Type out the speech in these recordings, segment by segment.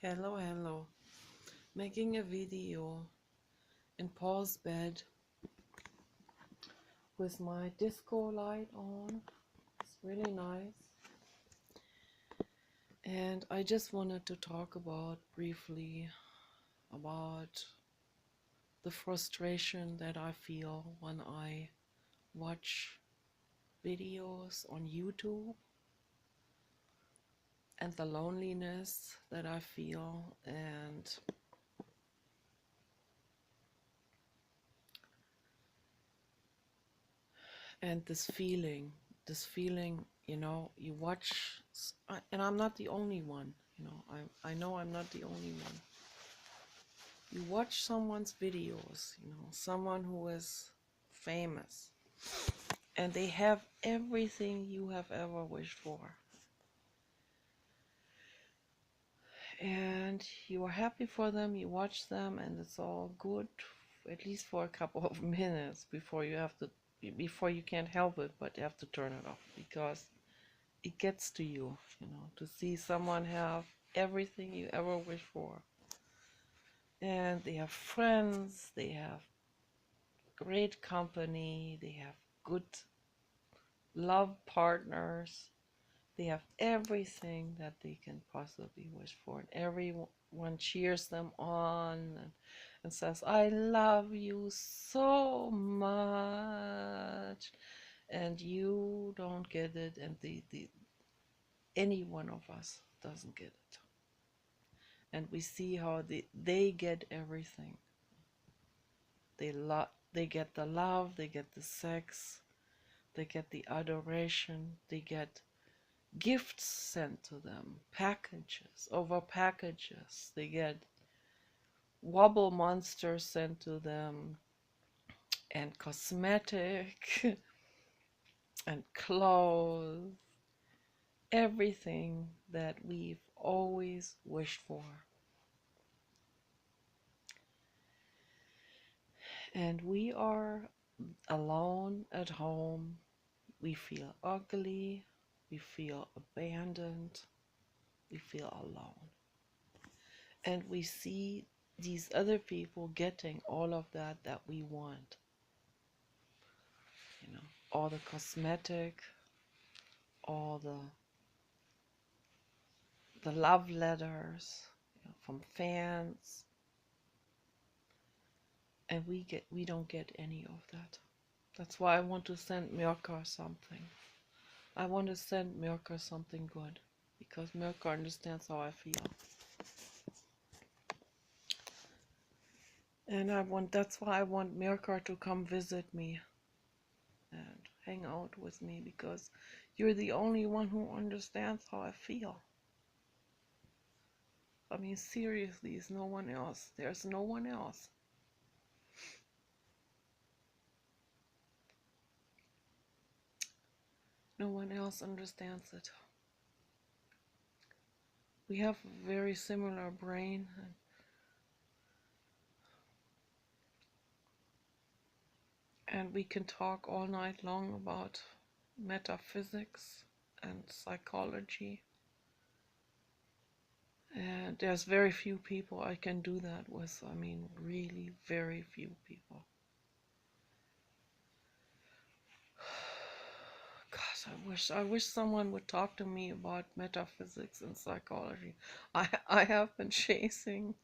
Hello. Making a video in Paul's bed with my disco light on. It's really nice. And I just wanted to talk briefly about the frustration that I feel when I watch videos on YouTube and the loneliness that I feel and this feeling, you watch, and I'm not the only one, I know I'm not the only one. You watch someone's videos, someone who is famous, and they have everything you have ever wished for. And you are happy for them, you watch them, and it's all good, at least for a couple of minutes before you can't help it, but you have to turn it off because it gets to you, to see someone have everything you ever wished for. And they have friends, they have great company, they have good love partners, they have everything that they can possibly wish for. And everyone cheers them on and says, I love you so much. And you don't get it, and any one of us doesn't get it. And we see how they get everything. They get the love, they get the sex, they get the adoration, they get gifts sent to them, packages over packages, they get wobble monsters sent to them, and cosmetic and clothes, everything that we've always wished for. And we are alone at home. We feel ugly, we feel abandoned, we feel alone. And we see these other people getting all of that we want. All the cosmetic, all the love letters, from fans, and we don't get any of that. That's why I want to send Mirka something. I want to send Mirka something good, because Mirka understands how I feel. And that's why I want Mirka to come visit me and hang out with me, because you're the only one who understands how I feel. I mean, seriously, there's no one else. There's no one else. No one else understands it. We have a very similar brain, and we can talk all night long about metaphysics and psychology. And there's very few people I can do that with. I mean, really very few people. Gosh, I wish someone would talk to me about metaphysics and psychology. I have been chasing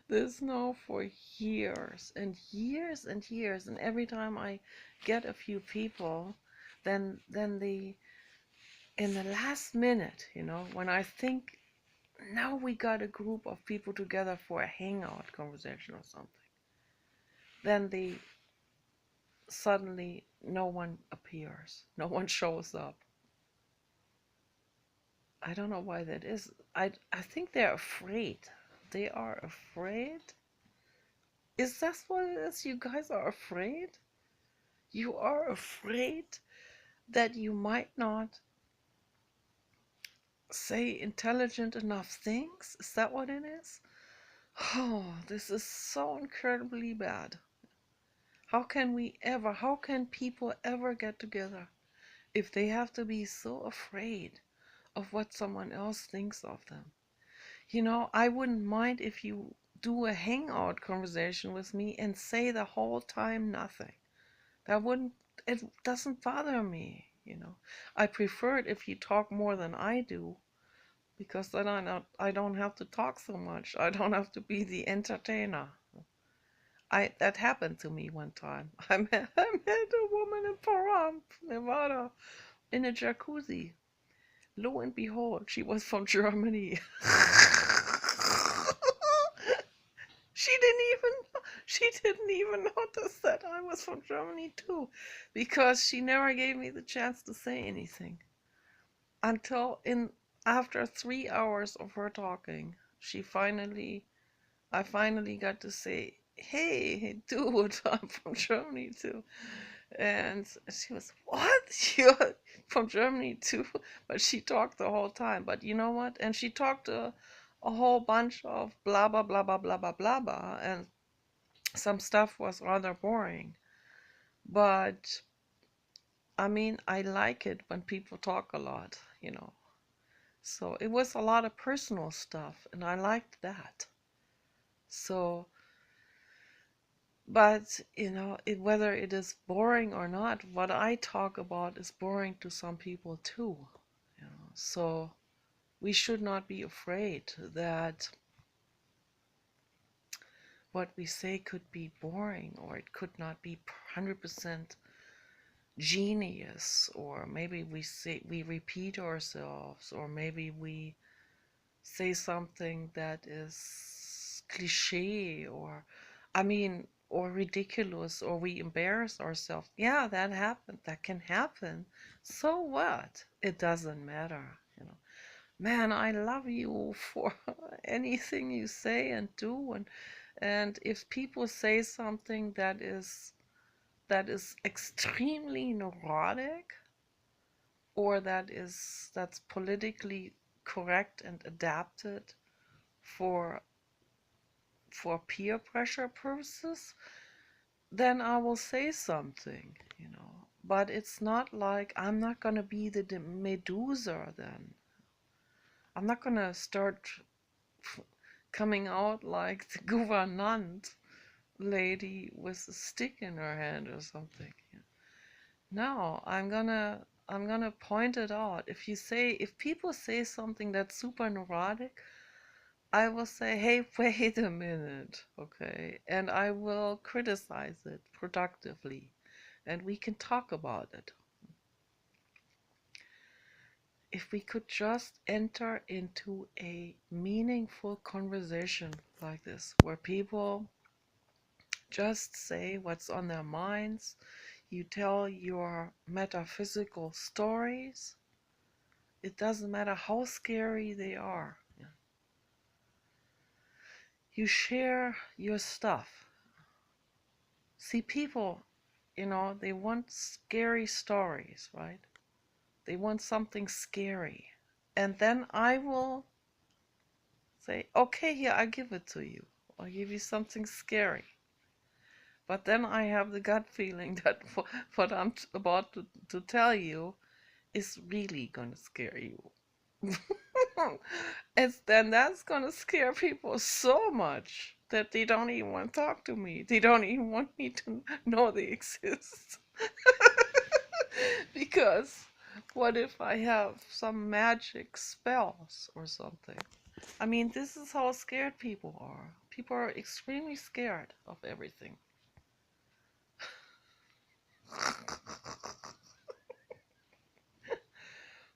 this now for years and years and years, and every time I get a few people, then in the last minute, when I think now we got a group of people together for a hangout conversation or something, then suddenly no one appears, no one shows up. I don't know why that is. I think they're afraid. They are afraid. Is that what it is? You guys are afraid? You are afraid that you might not say intelligent enough things? Is that what it is? Oh, this is so incredibly bad. How can people ever get together if they have to be so afraid of what someone else thinks of them? You know, I wouldn't mind if you do a hangout conversation with me and say the whole time nothing. That wouldn't, it doesn't bother me, you know. I prefer it if you talk more than I do, because then I don't have to talk so much. I don't have to be the entertainer. That happened to me one time. I met a woman in Pahrump, Nevada, in a jacuzzi. Lo and behold, she was from Germany. She didn't even she didn't even notice that I was from Germany too, because she never gave me the chance to say anything until in after 3 hours of her talking, I finally got to say, "Hey, dude, I'm from Germany too." And she was, "What? You're from Germany too?" But she talked the whole time. But you know what? And she talked a whole bunch of blah blah blah blah blah blah blah blah, and some stuff was rather boring. But I mean, I like it when people talk a lot, you know. So it was a lot of personal stuff, and I liked that. So, but you know, whether it is boring or not, what I talk about is boring to some people too. You know, so we should not be afraid that what we say could be boring, or it could not be 100% genius, or maybe we repeat ourselves, or maybe we say something that is cliche, or I mean, or ridiculous, or we embarrass ourselves. Yeah, that happened. That can happen. So what? It doesn't matter, you know. Man, I love you for anything you say and do, and if people say something that is extremely neurotic, or that's politically correct and adapted for peer pressure purposes, then I will say something, you know. But it's not like I'm not gonna be the Medusa then. I'm not gonna start coming out like the gouvernante lady with a stick in her hand or something. No, I'm gonna point it out. If people say something that's super neurotic, I will say, hey, wait a minute, okay? And I will criticize it productively, and we can talk about it. If we could just enter into a meaningful conversation like this, where people just say what's on their minds, you tell your metaphysical stories, it doesn't matter how scary they are. You share your stuff. See, people, they want scary stories, right? They want something scary. And then I will say, okay, here, I give it to you. I'll give you something scary. But then I have the gut feeling that what I'm about to tell you is really going to scare you. Then that's going to scare people so much that they don't even want to talk to me. They don't even want me to know they exist. Because what if I have some magic spells or something? I mean, this is how scared people are. People are extremely scared of everything.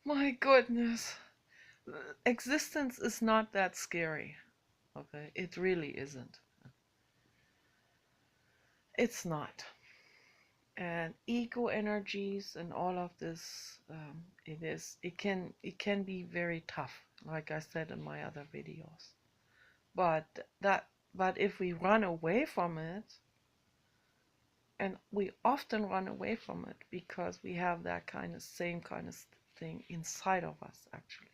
My goodness. Existence is not that scary. Okay? It really isn't. It's not. And ego energies and all of this, it can be very tough, like I said in my other videos. But if we run away from it, and we often run away from it because we have that same kind of thing inside of us, actually.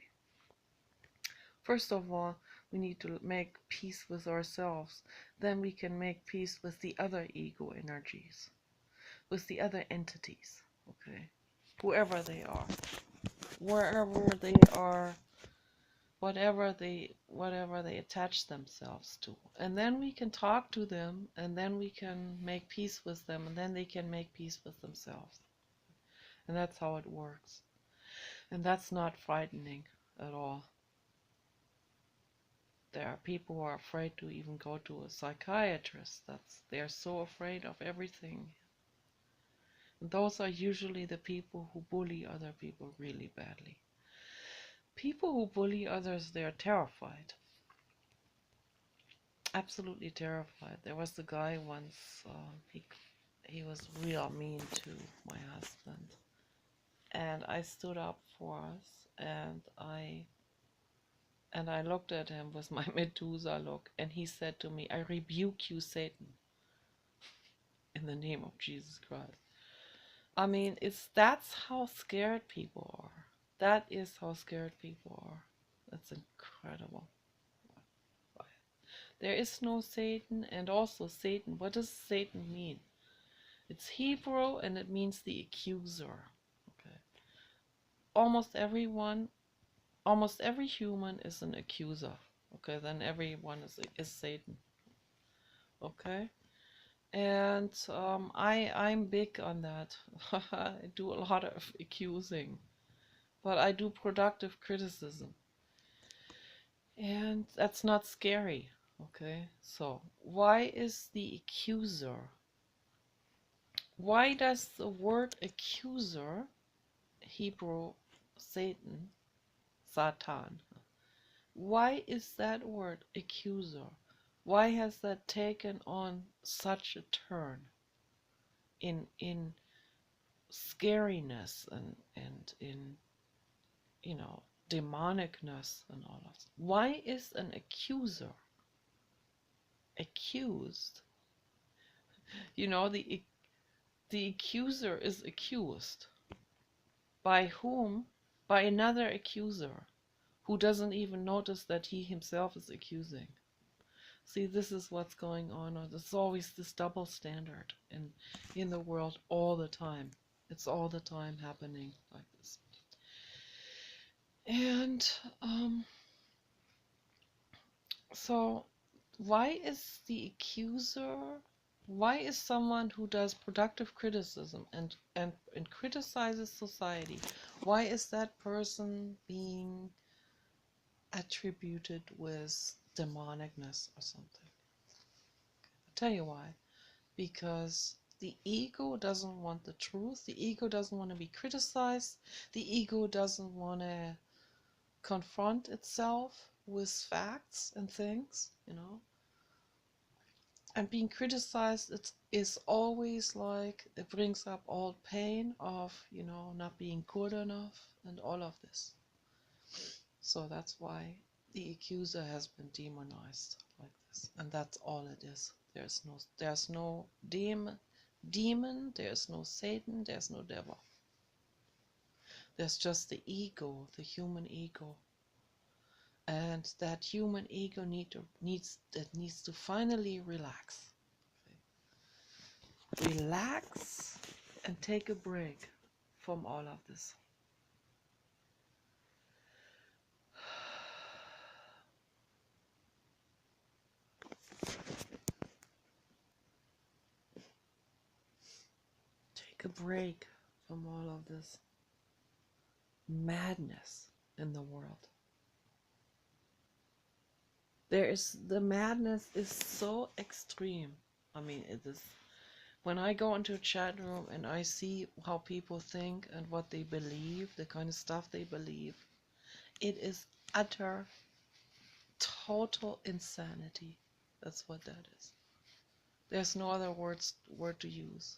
First of all, we need to make peace with ourselves. Then we can make peace with the other ego energies, with the other entities, okay? Whoever they are, wherever they are whatever they attach themselves to. And then we can talk to them, and then we can make peace with them, and then they can make peace with themselves. And that's how it works. And that's not frightening at all. There are people who are afraid to even go to a psychiatrist. They're so afraid of everything. And those are usually the people who bully other people really badly. People who bully others, they're terrified. Absolutely terrified. There was the guy once, he was real mean to my husband. And I stood up for us, and I looked at him with my Methuselah look, and he said to me, "I rebuke you, Satan, in the name of Jesus Christ." I mean, that's how scared people are. That is how scared people are. That's incredible. There is no Satan, and also Satan. What does Satan mean? It's Hebrew, and it means the accuser. Okay. Almost every human is an accuser. Okay, then everyone is Satan. Okay. And I'm big on that. I do a lot of accusing, but I do productive criticism, and that's not scary. Okay, so why is the accuser? Why does the word accuser, Hebrew Satan, Satan, why is that word accuser? Why has that taken on such a turn in scariness and in, demonicness and all of that? Why is an accuser accused? The accuser is accused. By whom? By another accuser who doesn't even notice that he himself is accusing. See, this is what's going on. There's always this double standard in the world all the time. It's all the time happening like this. And so why is the accuser, why is someone who does productive criticism and criticizes society, why is that person being attributed with demonicness or something? I'll tell you why. Because the ego doesn't want the truth. The ego doesn't want to be criticized. The ego doesn't want to confront itself with facts and things, And being criticized, is always like, it brings up all pain of, not being good enough and all of this. So that's why the accuser has been demonized like this. And that's all it is. There's no demon, there's no Satan, there's no devil. There's just the ego, the human ego. And that human ego needs to finally relax. Relax and take a break from all of this. Take a break from all of this madness in the world. The madness is so extreme. I mean, it is. When I go into a chat room and I see how people think and what they believe, the kind of stuff they believe, it is utter, total insanity. That's what that is. There's no other word to use.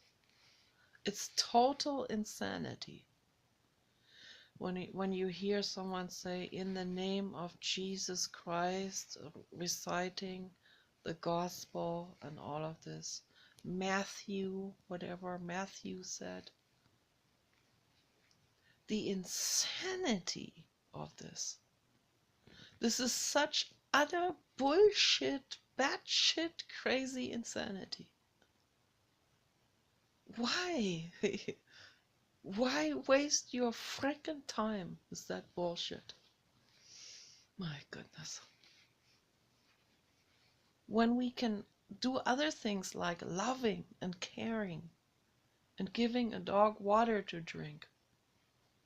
It's total insanity. When you hear someone say, "In the name of Jesus Christ," reciting the gospel and all of this, Matthew, whatever Matthew said, the insanity of this. This is such utter bullshit, batshit crazy insanity. Why? Why waste your frickin' time with that bullshit? My goodness. When we can do other things like loving and caring and giving a dog water to drink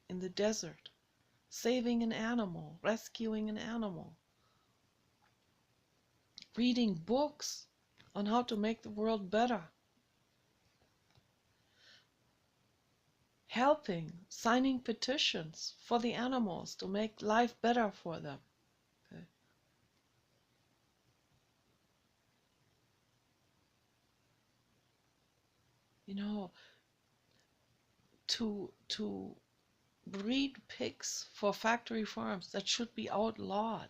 in the desert, saving an animal, rescuing an animal, reading books on how to make the world better, helping, signing petitions for the animals to make life better for them. Okay. You know, to breed pigs for factory farms, that should be outlawed.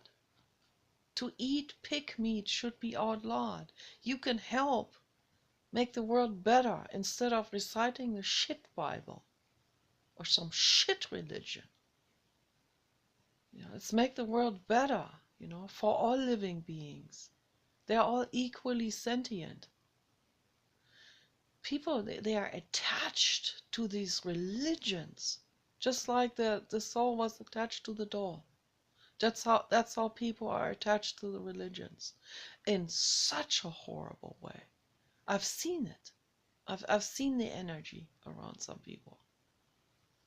To eat pig meat should be outlawed. You can help make the world better instead of reciting the shit Bible or some shit religion. Let's make the world better, for all living beings. They're all equally sentient. People, they are attached to these religions, just like the soul was attached to the doll. That's how people are attached to the religions, in such a horrible way. I've seen it. I've seen the energy around some people.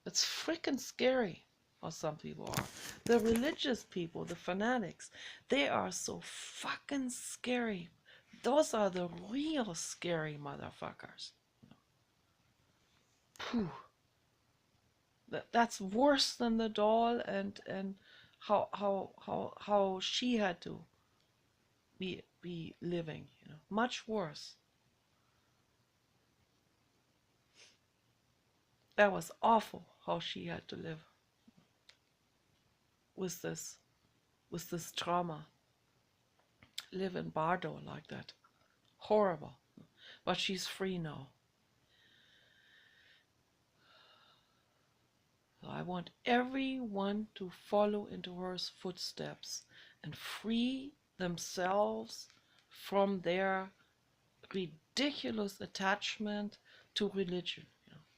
It's freaking scary how some people are. The religious people, the fanatics, they are so fucking scary. Those are the real scary motherfuckers. Phew. That's worse than the doll, and how she had to be living, much worse. That was awful how she had to live with this trauma. Live in Bardo like that. Horrible. But she's free now. So I want everyone to follow into her footsteps and free themselves from their ridiculous attachment to religion.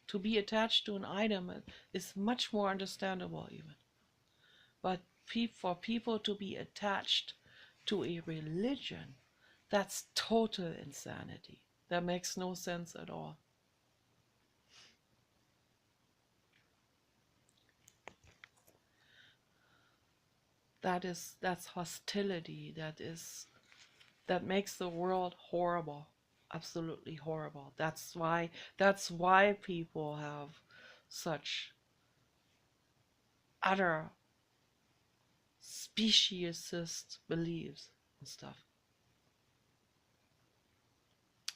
To be attached to an item is much more understandable even. But for people to be attached to a religion, that's total insanity. That makes no sense at all. That's hostility. That makes the world horrible. Absolutely horrible. That's why people have such utter speciesist beliefs and stuff.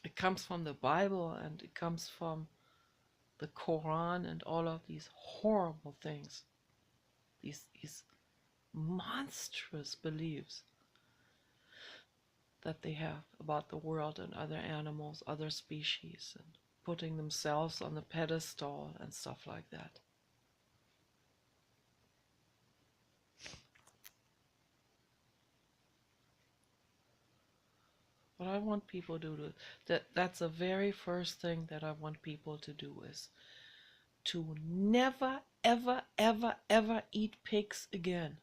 It comes from the Bible, and it comes from the Quran and all of these horrible things. These monstrous beliefs that they have about the world and other animals, other species, and putting themselves on the pedestal and stuff like that. What I want people to do, that's the very first thing that I want people to do, is to never, ever, ever, ever eat pigs again.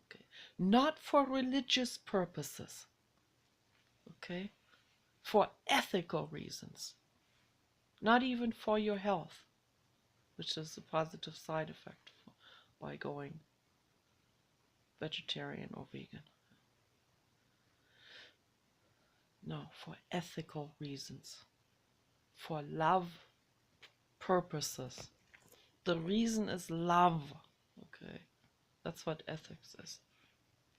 Okay? Not for religious purposes. Okay? For ethical reasons. Not even for your health, which is a positive side effect by going vegetarian or vegan. No, for ethical reasons. For love purposes. The reason is love. Okay? That's what ethics is.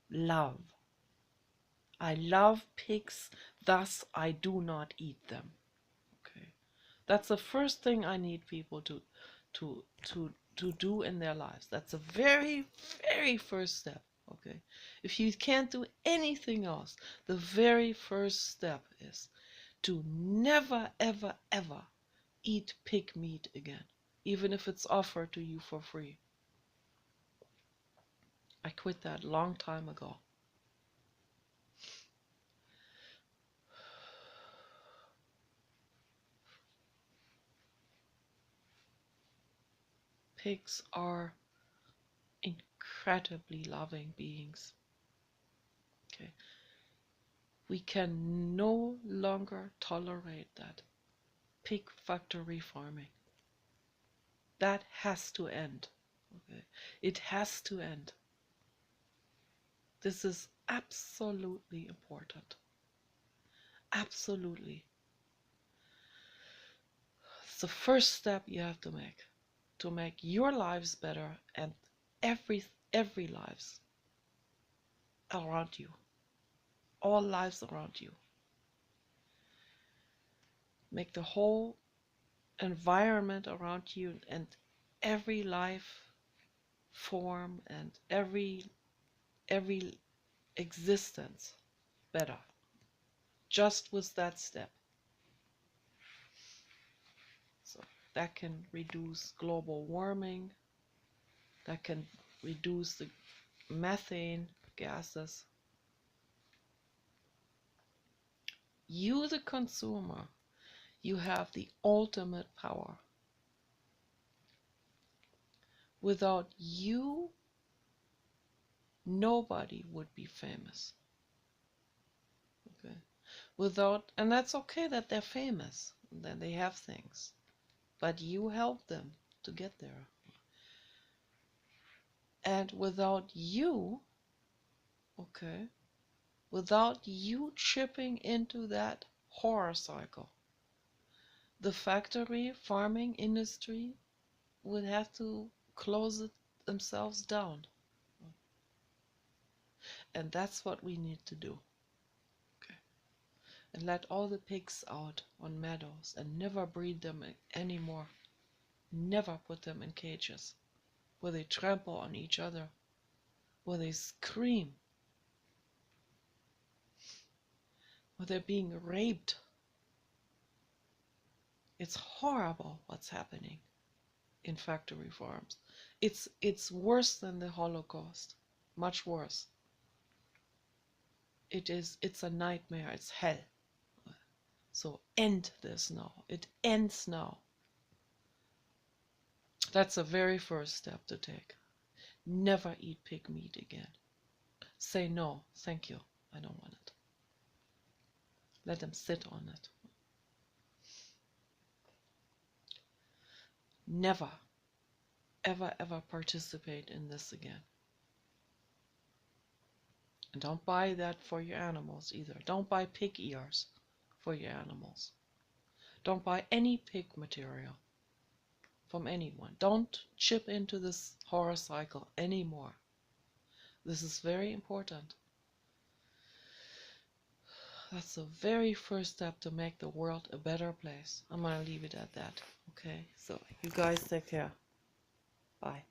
Love. I love pigs, thus I do not eat them. Okay? That's the first thing I need people to do in their lives. That's the very, very first step. Okay? If you can't do anything else, the very first step is to never, ever, ever eat pig meat again, even if it's offered to you for free. I quit that long time ago. Pigs are incredibly loving beings. Okay. We can no longer tolerate that pig factory farming. That has to end. Okay. It has to end. This is absolutely important. Absolutely. It's the first step you have to make your lives better and every lives around you. All lives around you. Make the whole environment around you and every life form and every existence better. Just with that step. So that can reduce global warming, that can reduce the methane gases. You, the consumer, you have the ultimate power. Without you, nobody would be famous. Okay. And that's okay that they're famous, that they have things, but you help them to get there. And without you, okay, without you chipping into that horror cycle, the factory farming industry would have to close it themselves down. And that's what we need to do. Okay. And let all the pigs out on meadows and never breed them anymore. Never put them in cages where they trample on each other, where they scream, where they're being raped. It's horrible what's happening in factory farms. It's worse than the Holocaust, much worse. It's a nightmare, it's hell. So end this now. It ends now. That's the very first step to take. Never eat pig meat again. Say no, thank you, I don't want it. Let them sit on it. Never, ever participate in this again. And don't buy that for your animals either. Don't buy pig ears for your animals. Don't buy any pig material from anyone. Don't chip into this horror cycle anymore. This is very important. That's the very first step to make the world a better place. I'm going to leave it at that. Okay, so you guys take care. Bye.